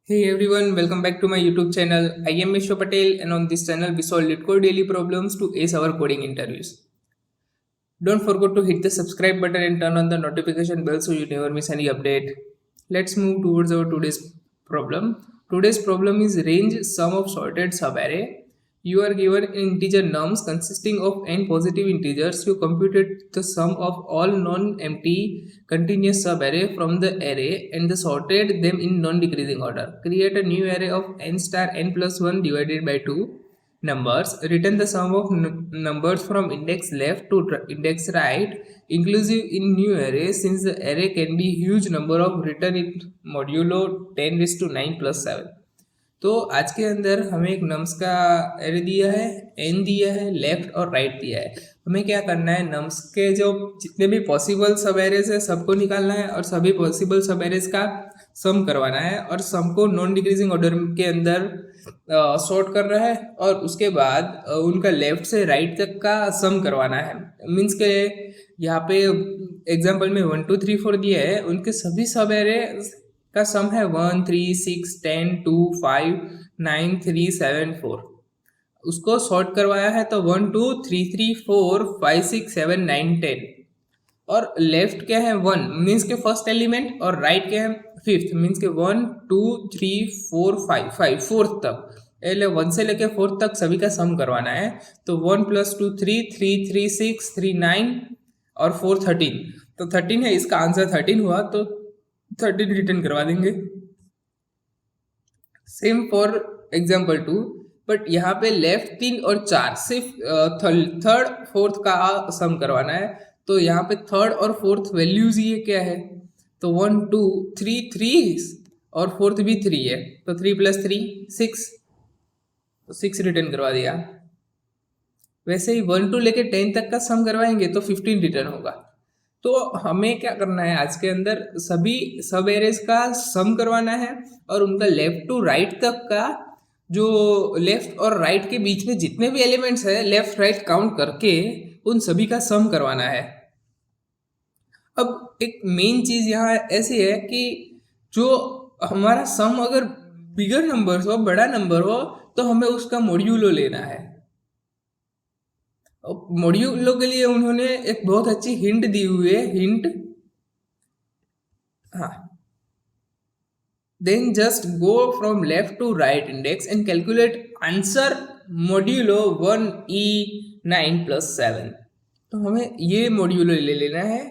Hey everyone, welcome back to my YouTube channel. I am Mishra Patel, and on this channel we solve LeetCode daily problems to ace our coding interviews. Don't forget to hit the subscribe button and turn on the notification bell so you never miss any update. Let's move towards our today's problem. Today's problem is range sum of sorted subarray. You are given an integer nums consisting of n positive integers. You computed the sum of all non-empty continuous subarray from the array and sorted them in non-decreasing order. Create a new array of n star n plus 1 divided by 2 numbers. Return the sum of numbers from index left to index right inclusive in new array. Since the array can be huge number of return it modulo 10 raised to 9 plus 7. तो आज के अंदर हमें एक nums का array दिया है, N दिया है, लेफ्ट और राइट दिया है. हमें क्या करना है, नम्स के जो जितने भी पॉसिबल सब एरेज है सबको निकालना है और सभी पॉसिबल सब एरेज का सम करवाना है और सम को नॉन डिक्रीजिंग ऑर्डर के अंदर सॉर्ट करना है और उसके बाद उनका लेफ्ट से राइट तक का सम करवाना है. मीन्स के यहाँ पे एग्जाम्पल में 1 2 3 4 दिया है, उनके सभी सब एरे का सम है 1 3 6 10 2 5 9 3 7 4. उसको सॉर्ट करवाया है तो 1 2 3 3 4 5 6 7 9 10 और लेफ्ट क्या है 1 मीन्स के फर्स्ट एलिमेंट और राइट क्या है फिफ्थ मीन्स के 1 2 3 4 5 5 फोर्थ तक. 1 से लेके 4 तक सभी का सम करवाना है. तो 1 + 2 3 3 3 6 3 9 और 4 13. तो 13 है, इसका आंसर 13 हुआ तो 13 रिटर्न करवा देंगे. सेम फॉर एग्जाम्पल 2, बट यहाँ पे लेफ्ट 3 और 4 सिर्फ थर्ड फोर्थ का सम करवाना है. तो यहाँ पे थर्ड और फोर्थ वैल्यूज ये क्या है, तो 1 2 3 3 और फोर्थ भी 3 है तो 3 + 3 6, तो 6 रिटर्न करवा दिया. वैसे ही 1 2 लेके 10 तक का सम करवाएंगे तो 15 रिटर्न होगा. तो हमें क्या करना है, आज के अंदर सभी सब एरेज का सम करवाना है और उनका लेफ्ट टू राइट तक का जो लेफ्ट और राइट के बीच में जितने भी एलिमेंट्स है लेफ्ट राइट काउंट करके उन सभी का सम करवाना है. अब एक मेन चीज यहाँ ऐसी है कि जो हमारा सम अगर बिगर नंबर हो, बड़ा नंबर हो, तो हमें उसका मॉड्यूलो लेना है. मॉड्यूलो के लिए उन्होंने एक बहुत अच्छी हिंट दी हुई है. हिंट, हाँ, then just go from left to right index and calculate answer modulo 1e9 + 7. तो हमें ये मॉड्यूलो ले लेना है.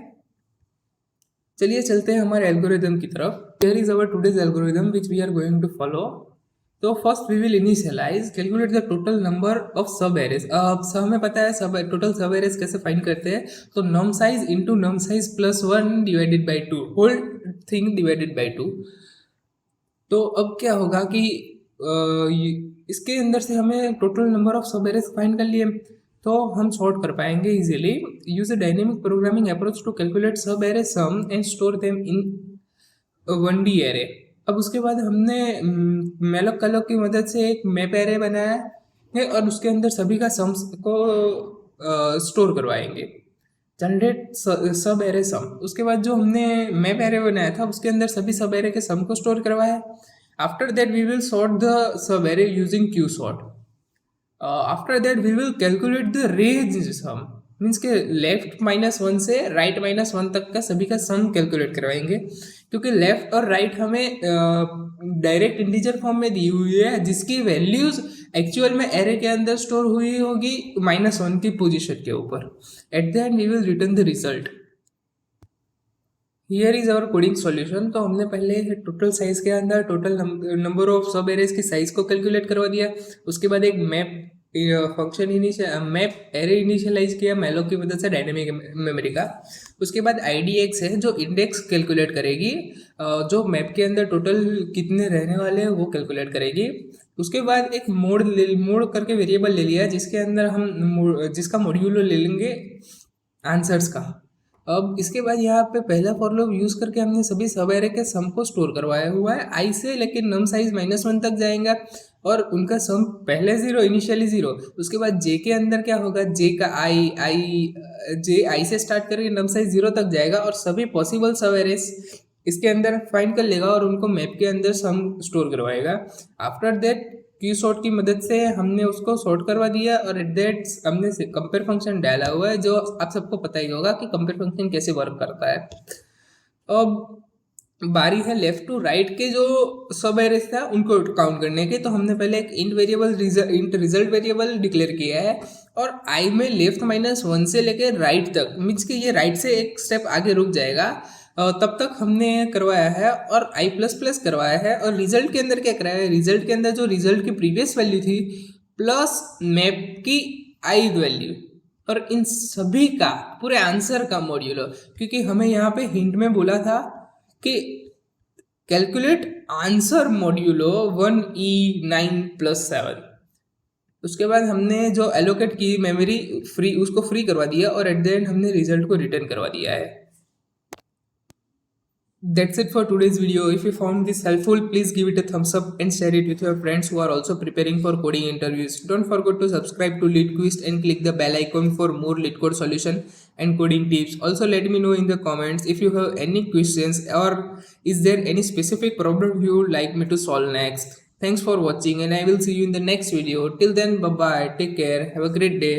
चलिए चलते हैं हमारे एल्गोरिदम की तरफ. Here is our today's algorithm which we are going to follow. तो first we will initialise calculate the total number of सब एरेज. अब हमें पता है सब टोटल सब एरेज कैसे फाइंड करते हैं, तो num size into num size +1 divided by 2 whole thing divided by 2. तो अब क्या होगा कि इसके अंदर से हमें टोटल नंबर ऑफ सब एरेज फाइंड कर लिए तो हम सॉर्ट कर पाएंगे easily. Use a dynamic programming approach to calculate subarray sum and store them in 1D array. अब उसके बाद हमने मेलोक कलोक की मदद से एक मैप एरे बनाया है और उसके अंदर सभी का सम्स को स्टोर करवाएंगे. जनरेट सब एरे सम. उसके बाद जो हमने मैप एरे बनाया था उसके अंदर सभी सब एरे के सम को स्टोर करवाया. After that we will sort the sub array using Q sort. After that we will calculate the range sum. Means के लेफ्ट -1 से राइट -1 तक का सभी का सम कैलकुलेट करवाएंगे, क्योंकि लेफ्ट और राइट हमें डायरेक्ट इंटीजर फॉर्म में दी हुई है जिसकी वैल्यूज एक्चुअल में एरे के अंदर स्टोर हुई होगी -1 की पोजीशन के ऊपर. At the end we will return the result. Here is our coding solution. तो हमने पहले टोटल साइज के अंदर टोटल नंबर ऑफ सब एरेज की साइज को कैलकुलेट करवा दिया. उसके बाद एक map function map array initialise किया मेलोक की मदद से डायनेमिक मेमोरी का. उसके बाद IDX है जो इंडेक्स कैलकुलेट करेगी, जो मैप के अंदर टोटल कितने रहने वाले हैं वो कैलकुलेट करेगी. उसके बाद एक मोड करके वेरिएबल ले लिया जिसके अंदर हम जिसका मॉड्यूलो ले लेंगे आंसर्स का. अब इसके बाद यहाँ पे पहला फॉर लूप यूज़ करके हमने सभी सब एरे के सम को स्टोर करवाया हुआ है आई से, लेकिन नम साइज -1 तक जाएगा और उनका सम पहले 0 इनिशियली 0. उसके बाद जे के अंदर क्या होगा, जे का आई से स्टार्ट करके नम साइज 0 तक जाएगा और सभी पॉसिबल सब एरेस इसके अंदर फाइंड कर लेगा और उनको मैप के अंदर सम स्टोर करवाएगा। आफ्टर दैट क्यू सॉर्ट की मदद से हमने उसको सॉर्ट करवा दिया और एट दैट हमने कंपेयर फंक्शन डाला हुआ है, जो आप सबको पता ही होगा कि कंपेयर फंक्शन कैसे वर्क करता है। अब बारी है लेफ्ट टू राइट के जो सब एरेस था उनको काउंट करने के। तो हमने पहले एक इंट रिजल्ट वेरिएबल डिक्लेयर किया है और आई में लेफ्ट -1 से लेके राइट तक, मीन्स कि ये राइट से एक स्टेप आगे रुक जाएगा, तब तक हमने करवाया है और आई प्लस प्लस करवाया है। और रिजल्ट के अंदर क्या कराया है, रिजल्ट के अंदर जो रिजल्ट की प्रीवियस वैल्यू थी प्लस मैप की आई वैल्यू, और इन सभी का पूरे आंसर का मॉड्यूलो, क्योंकि हमें यहाँ पे हिंट में बोला था कि कैलकुलेट आंसर मॉड्यूलो 1E9+7। उसके बाद हमने जो एलोकेट की मेमोरी फ्री, उसको फ्री करवा दिया और एट द एंड हमने रिजल्ट को रिटर्न करवा दिया है। That's it for today's video. If you found this helpful, please give it a thumbs up and share it with your friends who are also preparing for coding interviews. Don't forget to subscribe to LeetQuest and click the bell icon for more LeetCode solution and coding tips. Also, let me know in the comments if you have any questions or is there any specific problem you would like me to solve next. Thanks for watching and I will see you in the next video. Till then, bye bye. Take care. Have a great day.